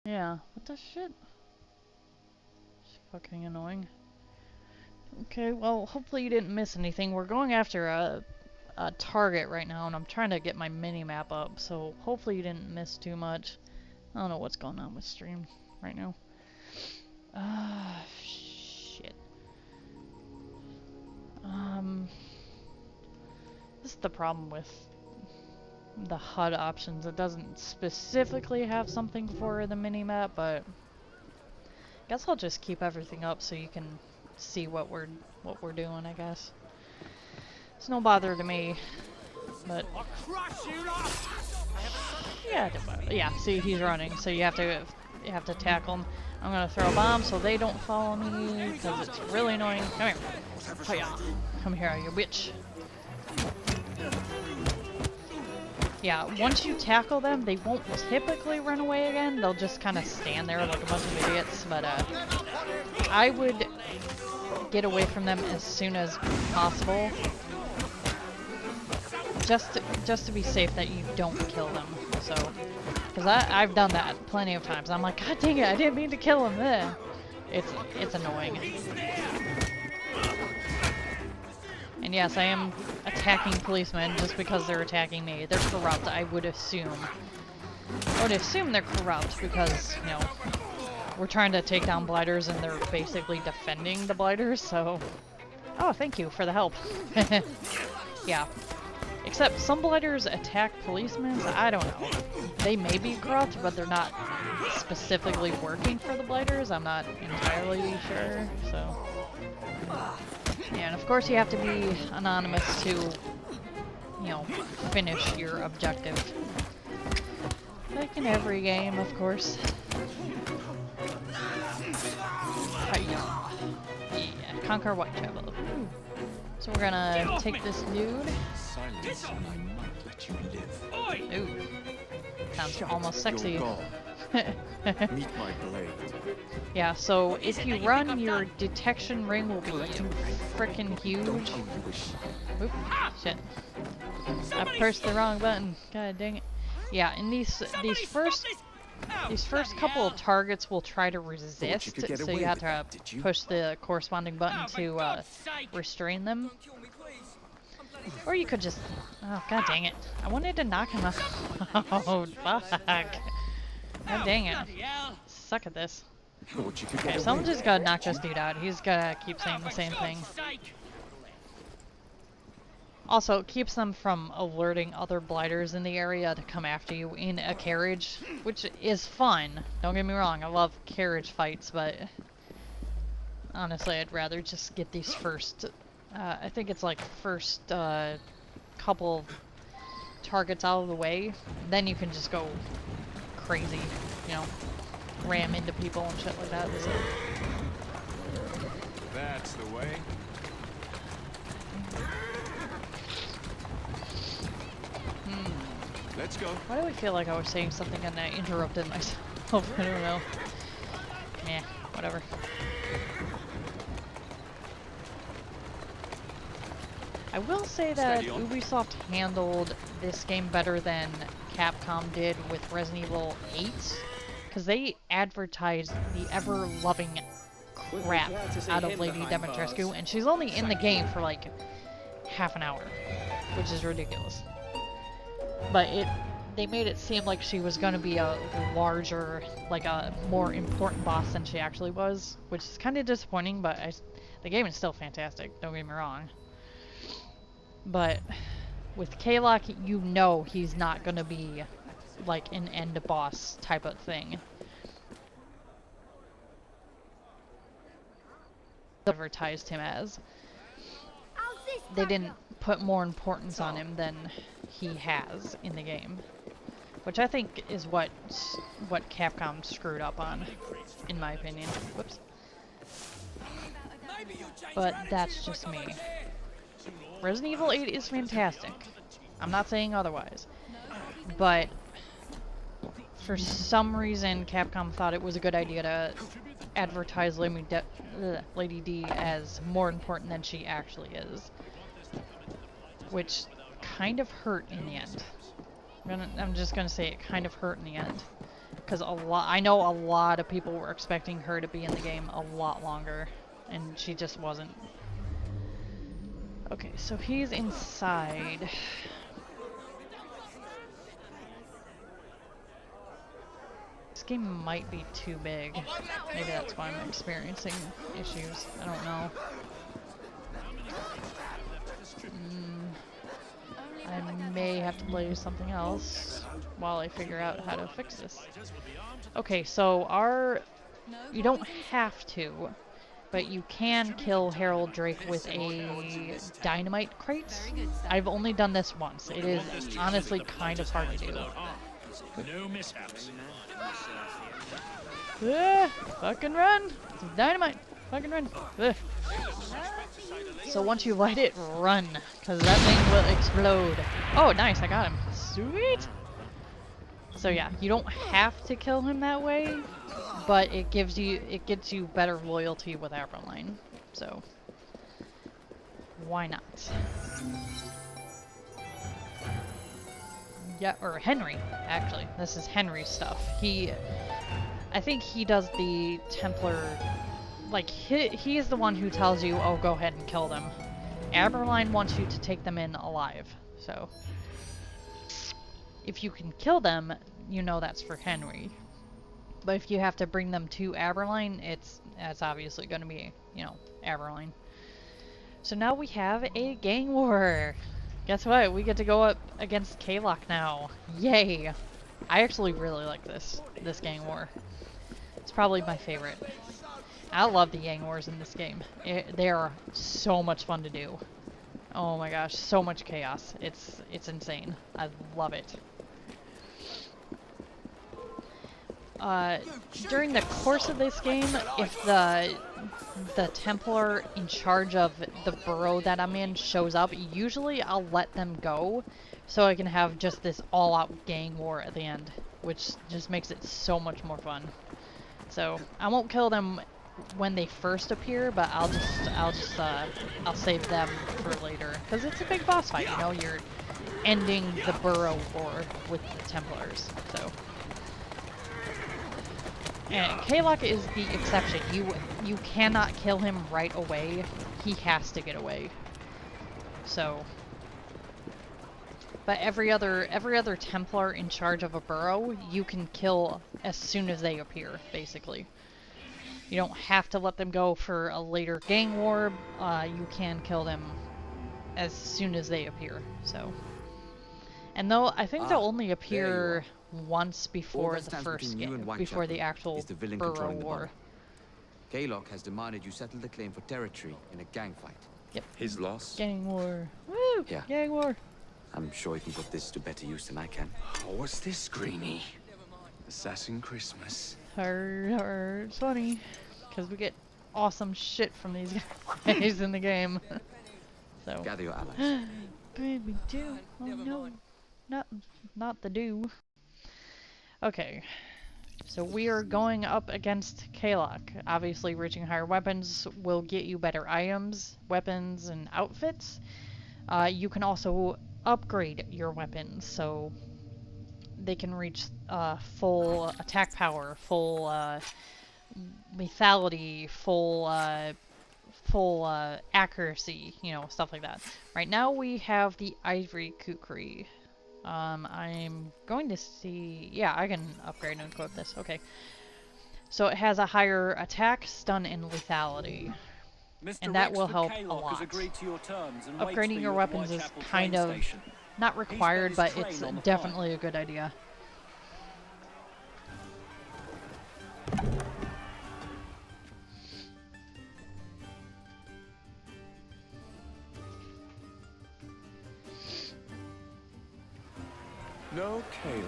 Yeah, what the shit? It's fucking annoying. Okay, well, hopefully you didn't miss anything. We're going after a target right now, and I'm trying to get my mini-map up, so hopefully you didn't miss too much. I don't know what's going on with stream right now. Shit. This is the problem with the HUD options. It doesn't specifically have something for the mini-map, but I guess I'll just keep everything up so you can see what we're doing, I guess. It's no bother to me, but yeah, see, he's running, so you have to tackle him. I'm gonna throw a bomb so they don't follow me because it's really annoying. Come here. Hiya. Come here, you bitch. Yeah, once you tackle them, they won't typically run away again. They'll just kind of stand there like a bunch of idiots, but I would get away from them as soon as possible. Just to be safe that you don't kill them. So Because I've done that plenty of times. I'm like, God dang it, I didn't mean to kill him then. It's annoying. And yes, I am attacking policemen just because they're attacking me. They're corrupt, I would assume. I would assume they're corrupt because, you know, we're trying to take down blighters and they're basically defending the blighters, so... Oh, thank you for the help. Yeah. Except some blighters attack policemen, so I don't know. They may be corrupt, but they're not specifically working for the blighters. I'm not entirely sure, so... Yeah, and of course you have to be anonymous to, you know, finish your objective. Like in every game, of course. Hiya. Yeah, conquer Whitechapel. So we're gonna take this dude. Silence, and I might let you live. Ooh. Sounds almost sexy. Meet my blade. Yeah, so if you run, your detection ring will be frickin' huge. Oop, shit. I pressed the wrong button. God dang it. Yeah, and these first couple of targets will try to resist, so you have to push the corresponding button to restrain them. Or you could just... Oh, god dang it. I wanted to knock him off. Oh, fuck. God dang it. Suck at this. Okay, someone just gotta knock this dude out. He's gotta keep saying the same thing. Also, it keeps them from alerting other blighters in the area to come after you in a carriage, which is fun. Don't get me wrong, I love carriage fights, but honestly, I'd rather just get these first, I think it's like first couple targets out of the way, then you can just go crazy, you know, ram into people and shit like that. So. That's the way. Let's go. Why do I feel like I was saying something and I interrupted myself? I don't know. Yeah, whatever. I will say that Ubisoft handled this game better than Capcom did with Resident Evil 8, because they advertised the ever-loving crap out of Lady Dimitrescu, and she's only in the game for like half an hour, which is ridiculous. But they made it seem like she was going to be a larger, like a more important boss than she actually was, which is kind of disappointing, but the game is still fantastic, don't get me wrong. But with K-Lock, you know he's not going to be like an end boss type of thing. Advertised him as. They didn't put more importance on him than he has in the game, which I think is what Capcom screwed up on, in my opinion. Whoops. But that's just me. Resident Evil 8 is fantastic. I'm not saying otherwise. But for some reason, Capcom thought it was a good idea to advertise Lady D as more important than she actually is. Which kind of hurt in the end. I'm just gonna say it kind of hurt in the end. Because I know a lot of people were expecting her to be in the game a lot longer. And she just wasn't. Okay, so he's inside. This game might be too big. Maybe that's why I'm experiencing issues. I don't know. I may have to play something else while I figure out how to fix this. Okay, so you don't have to, but you can kill Harold Drake with a dynamite crate. I've only done this once. It is honestly kind of hard to do. No mishaps. Fucking run! It's dynamite! Fucking run! So once you light it, run, because that thing will explode. Oh, nice, I got him. Sweet! So yeah, you don't have to kill him that way, but it gets you better loyalty with Arborline. So why not? Yeah, or Henry, actually. This is Henry's stuff. I think he does the Templar, like, he is the one who tells you, oh, go ahead and kill them. Aberline wants you to take them in alive, so if you can kill them, you know that's for Henry. But if you have to bring them to Aberline, it's obviously going to be, you know, Aberline. So now we have a gang war. Guess what? We get to go up against Kalok now. Yay! I actually really like this gang war. It's probably my favorite. I love the gang wars in this game. They are so much fun to do. Oh my gosh, so much chaos. It's insane. I love it. During the course of this game, if the Templar in charge of the burrow that I'm in shows up, usually I'll let them go so I can have just this all-out gang war at the end, which just makes it so much more fun. So I won't kill them when they first appear, but I'll save them for later, because it's a big boss fight. You know, you're ending the burrow war with the Templars. So. And Kalok is the exception. You cannot kill him right away. He has to get away. So, but every other Templar in charge of a burrow, you can kill as soon as they appear, basically. You don't have to let them go for a later gang war. You can kill them as soon as they appear. So, and though I think they'll only appear once before the first game, before the actual burrow war. Kalok has demanded you settle the claim for territory in a gang fight. Yep. His loss? Gang war. Woo! Yeah. Gang war. I'm sure he can put this to better use than I can. Oh, what's this, Greenie? Assassin Christmas. It's funny, because we get awesome shit from these guys in the game. So. Gather your allies. Baby do. Oh no. Not the do. Okay. So we are going up against Kalok. Obviously, reaching higher weapons will get you better items, weapons, and outfits. You can also upgrade your weapons, so they can reach full attack power, full lethality, full accuracy, you know, stuff like that. Right now we have the Ivory Kukri. I'm going to see... Yeah, I can upgrade and equip this. Okay. So it has a higher attack, stun, and lethality. And that will help a lot. Upgrading your weapons is kind of not required, but it's definitely a good idea. No Kalok.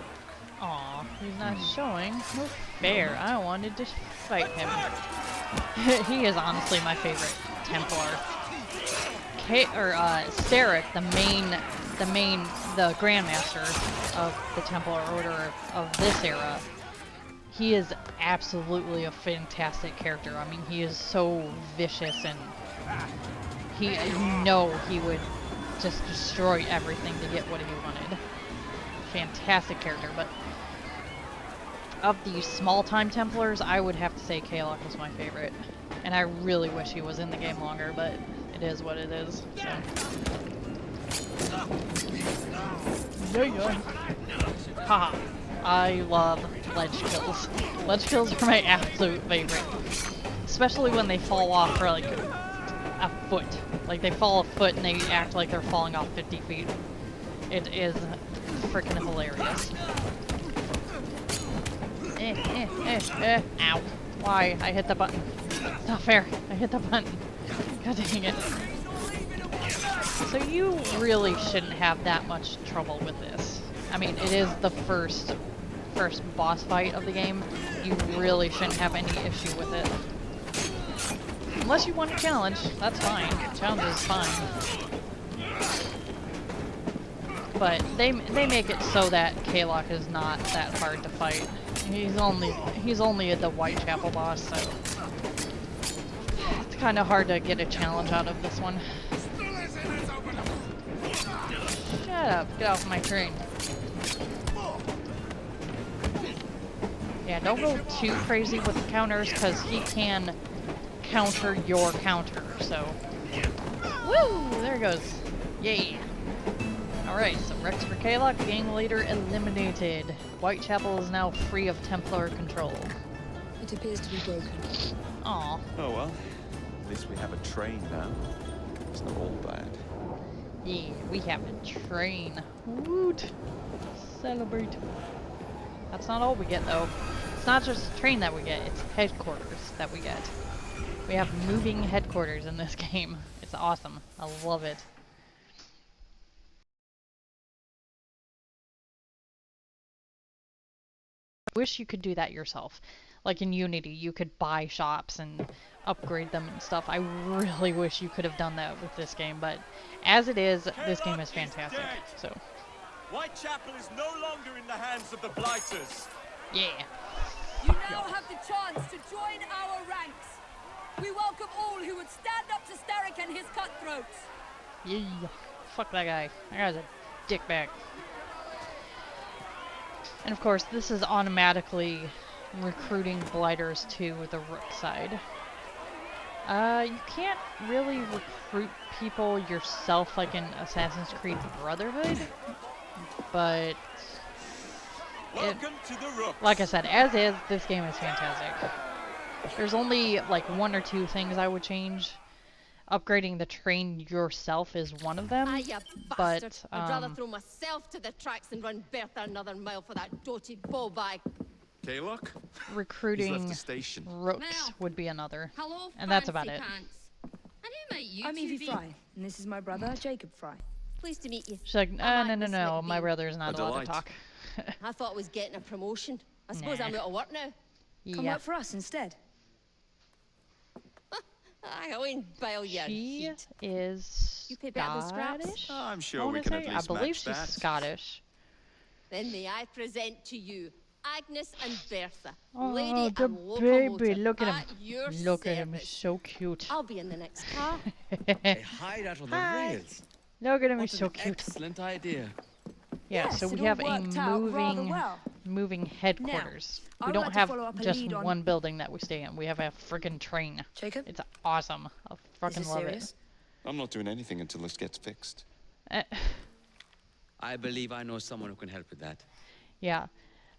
Aw, he's not showing. No fair. I wanted to fight him. He is honestly my favorite Templar. Starrick, the Grandmaster of the Templar Order of this era, he is absolutely a fantastic character. I mean, he is so vicious, and you know he would just destroy everything to get what he wanted. Fantastic character, but of these small-time Templars, I would have to say Kalok was my favorite. And I really wish he was in the game longer, but it is what it is. So. Yeah. Haha. I love ledge kills. Ledge kills are my absolute favorite. Especially when they fall off for like a foot. Like they fall a foot and they act like they're falling off 50 feet. It is freaking hilarious. Ow. Why? I hit the button. It's not fair. I hit the button. God dang it. So you really shouldn't have that much trouble with this. I mean, it is the first boss fight of the game. You really shouldn't have any issue with it. Unless you want a challenge, that's fine. Challenge is fine. But they make it so that Kalok is not that hard to fight. He's only the Whitechapel boss, so it's kind of hard to get a challenge out of this one. Shut up! Get off my train. Yeah, don't go too crazy with the counters, because he can counter your counter, so... Woo! There it goes. Yay! Alright, so Rex for Kalok, gang leader eliminated. Whitechapel is now free of Templar control. It appears to be broken. Aw. Oh well, at least we have a train now. It's not all bad. Yeah, we have a train. Woot! Celebrate. That's not all we get, though. It's not just a train that we get, it's headquarters that we get. We have moving headquarters in this game. It's awesome. I love it. I wish you could do that yourself. Like in Unity, you could buy shops and upgrade them and stuff. I really wish you could have done that with this game, but as it is, this game is fantastic. So, Whitechapel is no longer in the hands of the Blighters. yeah. You now have the chance to join our ranks. We welcome all who would stand up to Starrick and his cutthroats. Yeah. Fuck that guy. That guy's a dickbag. And of course, this is automatically recruiting blighters to the Rook side. You can't really recruit people yourself like in Assassin's Creed Brotherhood, but Welcome to the Rook. like I said, as is, this game is fantastic. There's only like one or two things I would change. Upgrading the train yourself is one of them, but I'd rather throw myself to the tracks than run Bertha another mile for that doted ball bag. Kalok? recruiting He's left the station. Rooks Mel. would be another. Hello, And that's about fancy it. pants. And who might you I'm two Evie be? Fry, and this is my brother, Jacob Fry. Pleased to meet you. She's like, I'm no, Agnes my McBean. brother's not A allowed to delight. talk. I thought I was getting a promotion. I suppose Nah. I'm out of work now. Come Yeah. work for us instead. I won't bile your She heat. is You pay better than scraps? Scottish? I'm I sure we wanna can say? at least I believe match she's that. Scottish. Then may I present to you Agnes and Bertha, Oh, lady the and locomotive, baby! Look at him! your Look at him! service. So cute. I'll be in the next car. Hide out on the Hi. rails. Look at him! What He's so an cute. excellent idea. Yeah. Yes, So it we all have a worked out rather well. moving headquarters. I We would don't like to have follow up a just lead on- one building that we stay in. We have a freaking train. Jacob, It's awesome. I is fucking this love serious? I'm not doing anything until this gets fixed. it. I believe I know someone who can help with that. Yeah.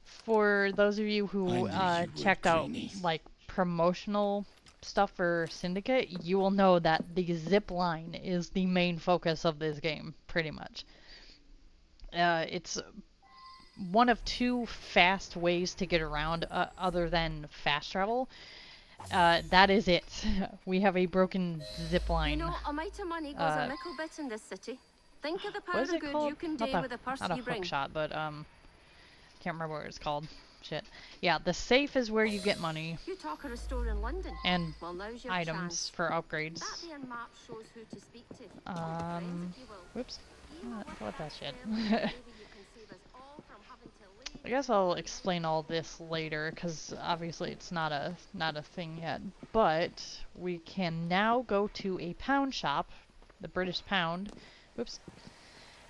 For those of you who I knew you would, checked out Greenie. like promotional stuff for Syndicate, you will know that the zip line is the main focus of this game, pretty much. It's one of two fast ways to get around other than fast travel. That is it. We have a broken zip line. You know, a mite of money goes Uh, a mickle bit in this city. Think of the What power is of it good called? you can Not do the- with the purse not a you bring. hook shot, but can't remember what it's called. Shit. Yeah, the safe is where you get money You talk of a store in London. and Well, now's your items chance. for upgrades. That there map shows who to speak to. Um, Friends, if you will. whoops. What that shit. Maybe you can save us all from having to leave. I guess I'll explain all this later, because obviously it's not a thing yet. But we can now go to a pound shop, the British pound, whoops,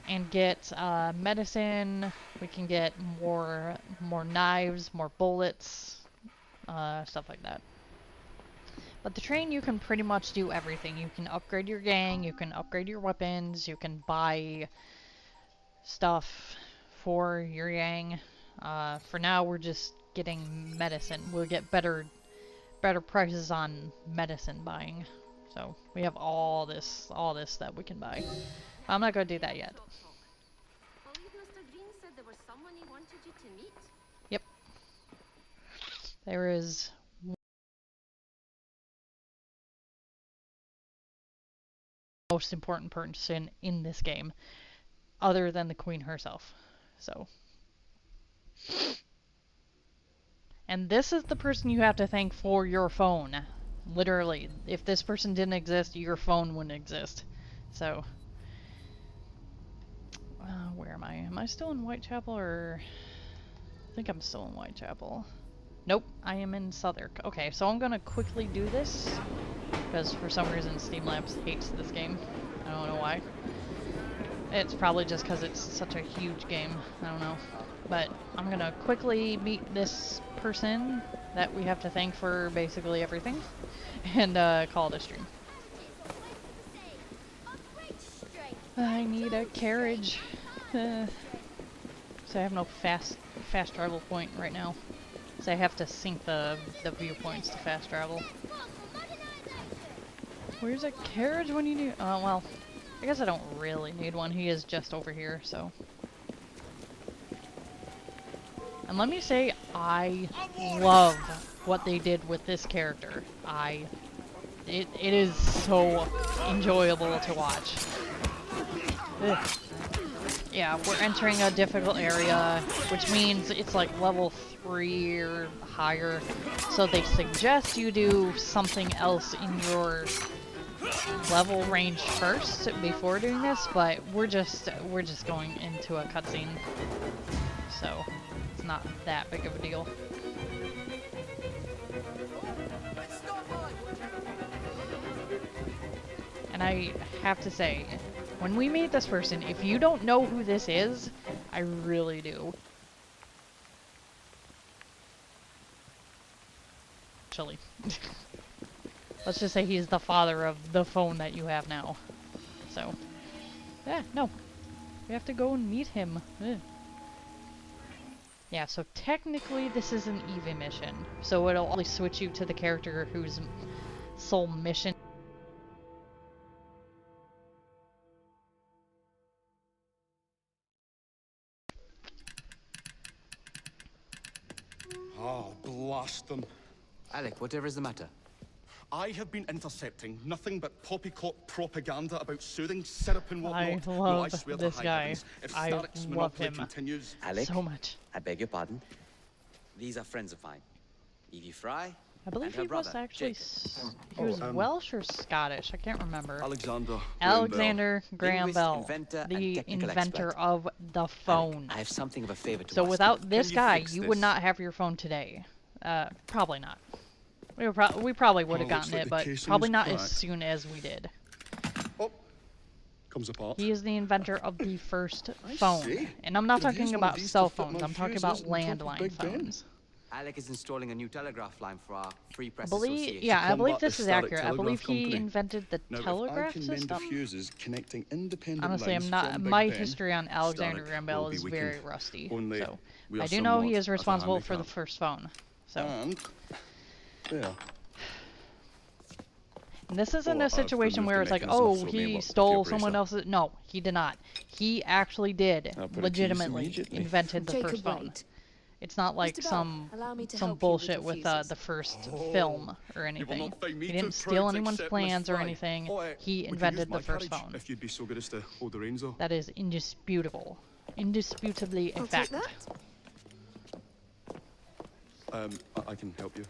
and get medicine. We can get more knives, more bullets, stuff like that. But the train, you can pretty much do everything. You can upgrade your gang, you can upgrade your weapons, you can buy stuff for your gang. For now, we're just getting medicine. We'll get better prices on medicine buying. So we have all this that we can buy. I'm not gonna do that yet. Believe Mr. Green said there was someone he wanted you to meet. Yep. There is most important person in this game, other than the Queen herself. So. And this is the person you have to thank for your phone. Literally. If this person didn't exist, your phone wouldn't exist. So. Where am I? Am I still in Whitechapel or... I think I'm still in Whitechapel. Nope, I am in Southwark. Okay, so I'm gonna quickly do this. Because for some reason Steamlabs hates this game. I don't know why. It's probably just because it's such a huge game. I don't know. But I'm going to quickly meet this person that we have to thank for basically everything and call it a stream. I need a carriage. So I have no fast travel point right now. So I have to sync the viewpoints to fast travel. Where's a carriage when you need... Oh, well, I guess I don't really need one. He is just over here, so... And let me say, I love what they did with this character. It is so enjoyable to watch. Ugh. Yeah, we're entering a difficult area, which means it's like level 3 or higher. So they suggest you do something else in your level range first before doing this, but we're just going into a cutscene. So it's not that big of a deal. And I have to say, when we meet this person, if you don't know who this is, I really do. Actually. Let's just say he's the father of the phone that you have now. So, yeah, no. We have to go and meet him. Ugh. Yeah, so technically this is an EV mission. So it'll only switch you to the character whose sole mission. Oh, blast them. Alec, whatever is the matter? I have been intercepting nothing but poppycock propaganda about soothing syrup and whatnot. I No, love I swear to this high guy. heavens, if I Starrick's love monopoly him continues... Alec, so much. I beg your pardon. These are friends of mine. Evie Fry I believe and her he was brother, actually Jacob. he was Welsh or Scottish. I can't remember. Alexander Graham Linguist, Bell, inventor, and the technical inventor expert. of the phone. I have something of a favor to So ask without you. this you guy, fix you would this? not have your phone today. Probably not. We probably would have Oh, looks gotten like it, the but casing probably is not as cracked. soon as we did. Oh, comes apart. He is the inventor of the first I phone. see. And I'm not Could use talking one of about these cell to fit phones, my I'm talking fuses about on top of landline Big Ben. phones. Alec is installing a new telegraph line for our Free I Press believe, Association. yeah, I believe combat this the is Static accurate. I Telegraph believe he Company. invented the Now, if I telegraph can mend the system. fuses connecting independent Honestly, lines I'm not. from Big My Ben, history on Alexander Starrick Graham will Bell be is weakened. very rusty. Only So we are I do know he somewhat is at a responsible for the handicap. first phone. So And there. and this isn't Well, a I've situation removed where the it's like, mechanism oh, so it may he work with stole your someone bracer. else's. No, he did not. He actually did I'll put it to use legitimately immediately. invented the Jacob, first phone. wait. It's not like Mr. Bell, some allow me to help you with bullshit your with fuses. the first Oh, film or you will anything. not find me He too didn't proud steal to anyone's accept plans Miss or Fry. anything. Oh, He we could invented use the my first carriage phone. if you'd be so good as to hold the reins, though. That is indisputable. Indisputably a I'll fact. take that. I can help you.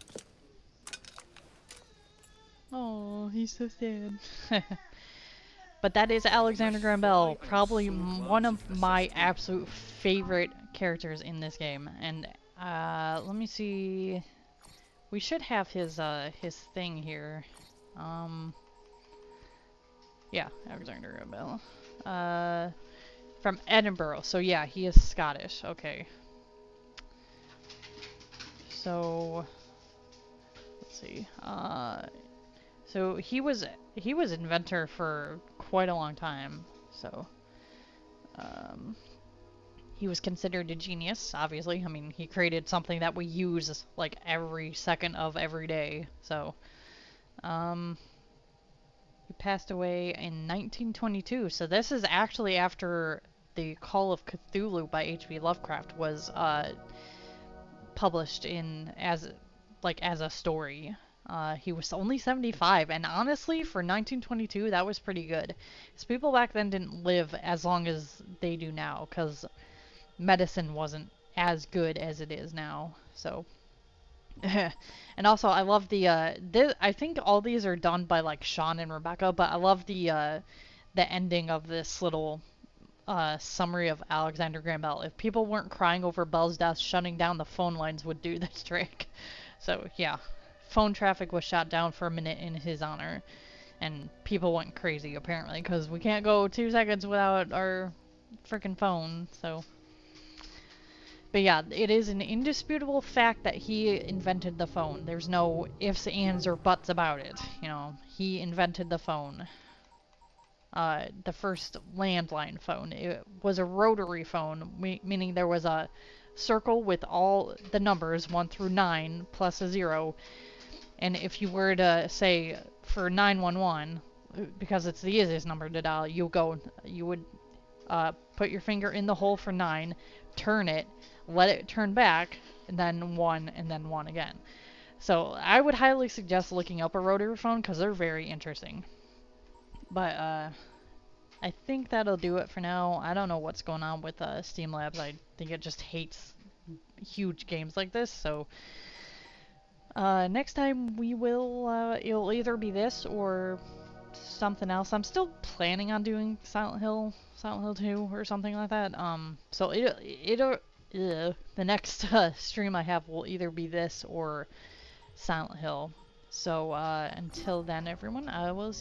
Oh, he's so sad. But that is Alexander Graham Bell, probably one of my absolute favorite characters in this game. And let me see. We should have his thing here. Yeah, Alexander Graham Bell. From Edinburgh. So yeah, he is Scottish. Okay. So let's see. So he was inventor for quite a long time. So he was considered a genius, obviously. I mean, he created something that we use like every second of every day. So he passed away in 1922. So this is actually after the Call of Cthulhu by H.P. Lovecraft was published as a story. He was only 75, and honestly, for 1922, that was pretty good. Because people back then didn't live as long as they do now, because medicine wasn't as good as it is now. So, and also, I love I think all these are done by like Sean and Rebecca, but I love the ending of this little summary of Alexander Graham Bell. If people weren't crying over Bell's death, shutting down the phone lines would do this trick. So yeah, phone traffic was shut down for a minute in his honor. And people went crazy apparently because we can't go 2 seconds without our freaking phone. So, but yeah, it is an indisputable fact that he invented the phone. There's no ifs, ands, or buts about it. You know, he invented the phone. The first landline phone. It was a rotary phone, meaning there was a circle with all the numbers 1 through 9 plus a 0. And if you were to say for 911, because it's the easiest number to dial, you would put your finger in the hole for 9, turn it, let it turn back, and then 1, and then 1 again. So I would highly suggest looking up a rotary phone because they're very interesting. But I think that'll do it for now. I don't know what's going on with Steam Labs. I think it just hates huge games like this. So next time we will, it'll either be this or something else. I'm still planning on doing Silent Hill 2 or something like that. So the next stream I have will either be this or Silent Hill. So until then, everyone, I will see